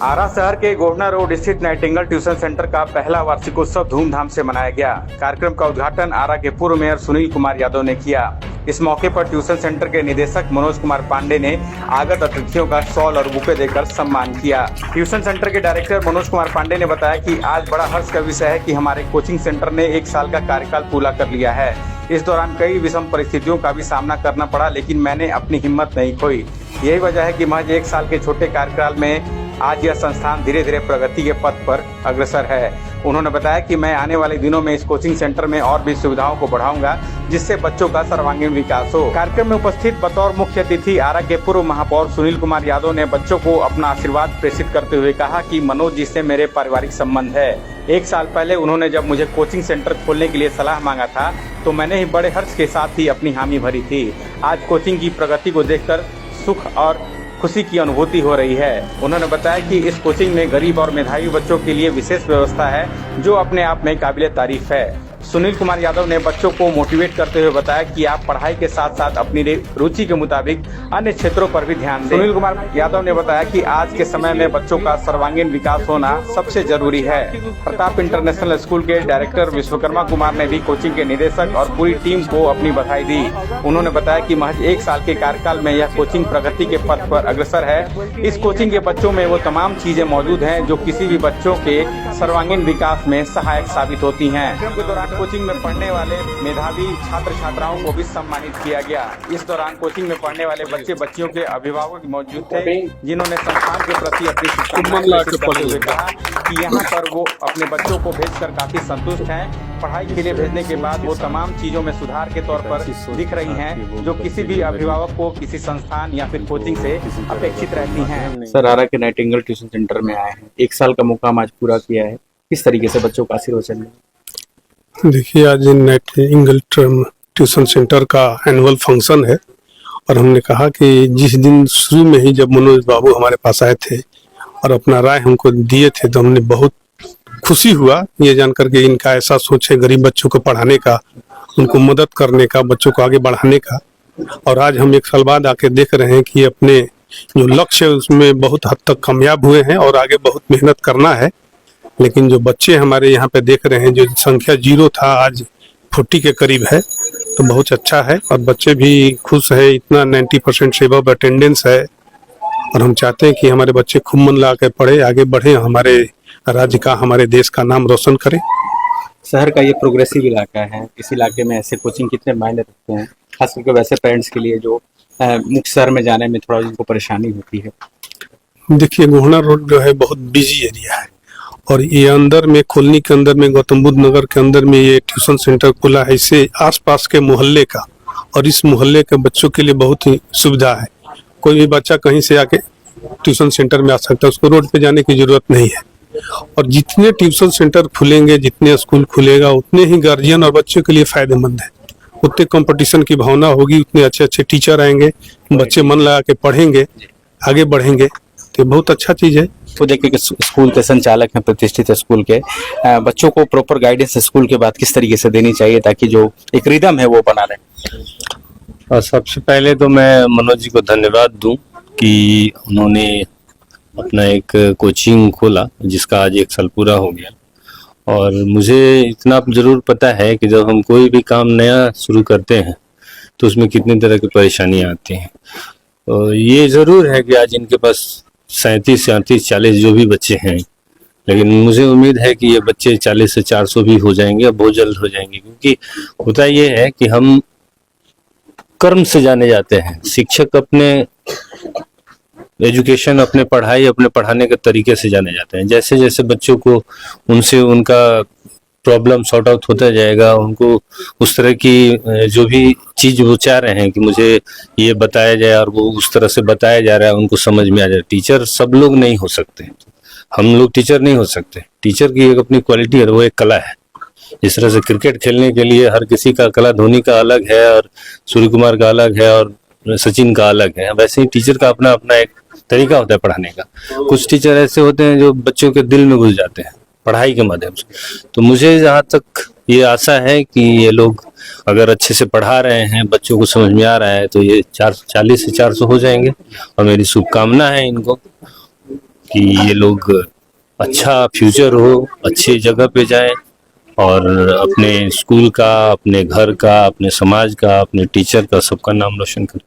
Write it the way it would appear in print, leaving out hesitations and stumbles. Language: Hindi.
आरा शहर के गोहना रोड स्थित नाइटिंगेल ट्यूशन सेंटर का पहला वार्षिकोत्सव धूमधाम से मनाया गया। कार्यक्रम का उद्घाटन आरा के पूर्व मेयर सुनील कुमार यादव ने किया। इस मौके पर ट्यूशन सेंटर के निदेशक मनोज कुमार पांडे ने आगत अतिथियों का शॉल और बुके देकर सम्मान किया। ट्यूशन सेंटर के डायरेक्टर मनोज कुमार पांडे ने बताया कि आज बड़ा हर्ष का विषय है कि हमारे कोचिंग सेंटर ने 1 साल का कार्यकाल पूरा कर लिया है। इस दौरान कई विषम परिस्थितियों का भी सामना करना पड़ा, लेकिन मैंने अपनी हिम्मत नहीं खोई। यही वजह है कि महज 1 साल के छोटे कार्यकाल में आज यह संस्थान धीरे धीरे प्रगति के पथ पर अग्रसर है। उन्होंने बताया कि मैं आने वाले दिनों में इस कोचिंग सेंटर में और भी सुविधाओं को बढ़ाऊंगा, जिससे बच्चों का सर्वांगीण विकास हो। कार्यक्रम में उपस्थित बतौर मुख्य अतिथि आरा के पूर्व महापौर सुनील कुमार यादव ने बच्चों को अपना आशीर्वाद प्रेषित करते हुए कहा कि मनोज जी से मेरे पारिवारिक संबंध है। 1 साल पहले उन्होंने जब मुझे कोचिंग सेंटर खोलने के लिए सलाह मांगा था, तो मैंने ही बड़े हर्ष के साथ ही अपनी हामी भरी थी। आज कोचिंग की प्रगति को देखकर सुख और खुशी की अनुभूति हो रही है। उन्होंने बताया कि इस कोचिंग में गरीब और मेधावी बच्चों के लिए विशेष व्यवस्था है, जो अपने आप में काबिले तारीफ है। सुनील कुमार यादव ने बच्चों को मोटिवेट करते हुए बताया कि आप पढ़ाई के साथ साथ अपनी रुचि के मुताबिक अन्य क्षेत्रों पर भी ध्यान दें। सुनील कुमार यादव ने बताया कि आज के समय में बच्चों का सर्वांगीण विकास होना सबसे जरूरी है। प्रताप इंटरनेशनल स्कूल के डायरेक्टर विश्वकर्मा कुमार ने भी कोचिंग के निदेशक और पूरी टीम को अपनी बधाई दी। उन्होंने बताया कि महज 1 साल के कार्यकाल में यह कोचिंग प्रगति के पथ पर अग्रसर है। इस कोचिंग के बच्चों में वो तमाम चीजें मौजूद हैं जो किसी भी बच्चों के सर्वांगीण विकास में सहायक साबित होती हैं। कोचिंग में पढ़ने वाले मेधावी छात्र छात्राओं को भी सम्मानित किया गया। इस दौरान कोचिंग में पढ़ने वाले बच्चे बच्चियों के अभिभावक मौजूद थे, जिन्होंने संस्थान के प्रति अपनी शुभकामनाएं करते हुए कहा कि यहाँ पर वो अपने बच्चों को भेजकर काफी संतुष्ट हैं। पढ़ाई के लिए भेजने के बाद वो तमाम चीजों में सुधार के तौर पर दिख रही हैं, जो किसी भी अभिभावक को किसी संस्थान या फिर कोचिंग से अपेक्षित रहती हैं। सर, आरा के नाइटिंगेल ट्यूशन सेंटर में आए हैं, 1 साल का मुकाम आज पूरा किया है। किस तरीके से बच्चों का आशीर्वचन है? देखिए, आज नाइटिंगेल ट्यूशन सेंटर का एनुअल फंक्शन है और हमने कहा कि जिस दिन शुरू में ही जब मनोज बाबू हमारे पास आए थे और अपना राय हमको दिए थे, तो हमने बहुत खुशी हुआ ये जानकर के इनका ऐसा सोच है गरीब बच्चों को पढ़ाने का, उनको मदद करने का, बच्चों को आगे बढ़ाने का। और आज हम 1 साल बाद आके देख रहे हैं कि अपने जो लक्ष्य है उसमें बहुत हद तक कामयाब हुए हैं और आगे बहुत मेहनत करना है। लेकिन जो बच्चे हमारे यहाँ पे देख रहे हैं, जो संख्या 0 था आज 40 के करीब है, तो बहुत अच्छा है और बच्चे भी खुश है। इतना 90% से अबव अटेंडेंस है और हम चाहते हैं कि हमारे बच्चे खूब मन लगा के पढ़े, आगे बढ़े, हमारे राज्य का, हमारे देश का नाम रोशन करें। शहर का ये प्रोग्रेसिव इलाका है, इस इलाके में ऐसे कोचिंग कितने मायने रखते हैं, खास करके वैसे पेरेंट्स के लिए जो मुख्य शहर में जाने में थोड़ा उनको परेशानी होती है? देखिए, गोहना रोड जो है बहुत बिजी एरिया है और ये अंदर में कॉलोनी के अंदर में गौतम बुद्ध नगर के अंदर में ये ट्यूशन सेंटर खुला है। इससे आसपास के मोहल्ले का और इस मोहल्ले के बच्चों के लिए बहुत ही सुविधा है। कोई भी बच्चा कहीं से आके ट्यूशन सेंटर में आ सकता है, उसको रोड पे जाने की जरूरत नहीं है। और जितने ट्यूशन सेंटर खुलेंगे, जितने स्कूल खुलेगा, उतने ही गार्जियन और बच्चों के लिए फायदेमंद है। उतने कंपटीशन की भावना होगी, उतने अच्छे अच्छे टीचर आएंगे, बच्चे मन लगा के पढ़ेंगे, आगे बढ़ेंगे, तो बहुत अच्छा चीज है। तो देखिए कि स्कूल के संचालक हैं, प्रतिष्ठित स्कूल के, बच्चों को प्रॉपर गाइडेंस स्कूल के बाद किस तरीके से देनी चाहिए ताकि जो एक रिदम है वो बना रहे? सबसे पहले तो मैं मनोज जी को धन्यवाद दूं कि उन्होंने अपना एक कोचिंग खोला जिसका आज 1 साल पूरा हो गया। और मुझे इतना जरूर पता है कि जब हम कोई भी काम नया शुरू करते हैं तो उसमें कितनी तरह की परेशानियां आती हैं। और ये ज़रूर है कि आज इनके पास 37, 38, 40 जो भी बच्चे हैं, लेकिन मुझे उम्मीद है कि ये बच्चे 40 से 400 भी हो जाएंगे और बहुत जल्द हो जाएंगे। क्योंकि होता ये है कि हम कर्म से जाने जाते हैं। शिक्षक अपने एजुकेशन, अपने पढ़ाई, अपने पढ़ाने के तरीके से जाने जाते हैं। जैसे जैसे बच्चों को उनसे उनका प्रॉब्लम सॉर्ट आउट होता जाएगा, उनको उस तरह की जो भी चीज वो चाह रहे हैं कि मुझे ये बताया जाए और वो उस तरह से बताया जा रहा है, उनको समझ में आ जाए। टीचर सब लोग नहीं हो सकते, हम लोग टीचर नहीं हो सकते। टीचर की एक अपनी क्वालिटी है, वो एक कला है। जिस तरह से क्रिकेट खेलने के लिए हर किसी का कला, धोनी का अलग है और सूर्य कुमार का अलग है और सचिन का अलग है, वैसे ही टीचर का अपना अपना एक तरीका होता है पढ़ाने का। कुछ टीचर ऐसे होते हैं जो बच्चों के दिल में घुस जाते हैं पढ़ाई के माध्यम से। तो मुझे जहाँ तक ये आशा है कि ये लोग अगर अच्छे से पढ़ा रहे हैं, बच्चों को समझ में आ रहा है, तो ये 40 से 400 हो जाएंगे। और मेरी शुभकामना है इनको कि ये लोग अच्छा फ्यूचर हो, अच्छी जगह पे जाएं और अपने स्कूल का, अपने घर का, अपने समाज का, अपने टीचर का, सबका नाम रोशन करें।